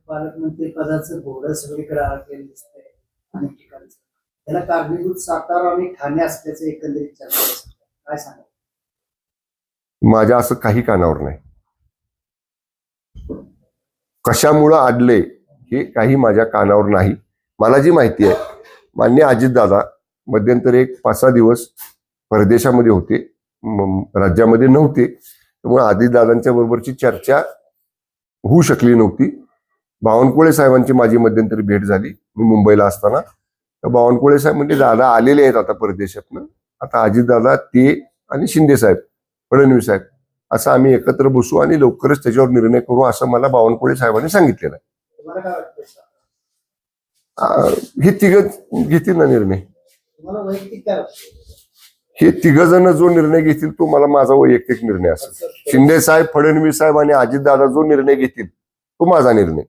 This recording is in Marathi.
पालकमंत्री पदाचं घोडं सगळीकडे आलेलं दिसतंय अनेक ठिकाणचं. त्याला कारणीभूत सातारा आणि ठाणे असल्याचं एकंदरीत चर्चा आहे. काय सांगा? माझ्या असं काही कानावर नाही. कशामुळं अडले हे काही माझ्या कानावर नाही. मला जी माहिती आहे, माननीय अजितदादा मध्यंतरी एक 5-6 दिवस परदेशामध्ये होते, राज्यामध्ये नव्हते. त्यामुळे अजितदादांच्या बरोबरची चर्चा होऊ शकली नव्हती. बावनकुळे साहेबांची माझी मध्यंतरी भेट झाली मी मुंबईला असताना. तर बावनकुळे साहेब म्हणजे दादा आलेले आहेत आता परदेशातनं, आता अजितदादा ते आणि शिंदे साहेब, फडणवीस साहेब असं आम्ही एकत्र बसू आणि लवकरच त्याच्यावर निर्णय करू असं मला बावनकुळे साहेबांनी सांगितलेलं आहे. तुम्हाला काय वाटतं? हे तिघ घेतील ना निर्णय. तुम्हाला वैयक्तिक काय वाटतं? हे तिघ जण जो निर्णय घेतील तो मला माझा वैयक्तिक निर्णय असेल. शिंदे साहेब, फडणवीस साहेब आणि अजितदादा जो निर्णय घेतील तो माझा निर्णय.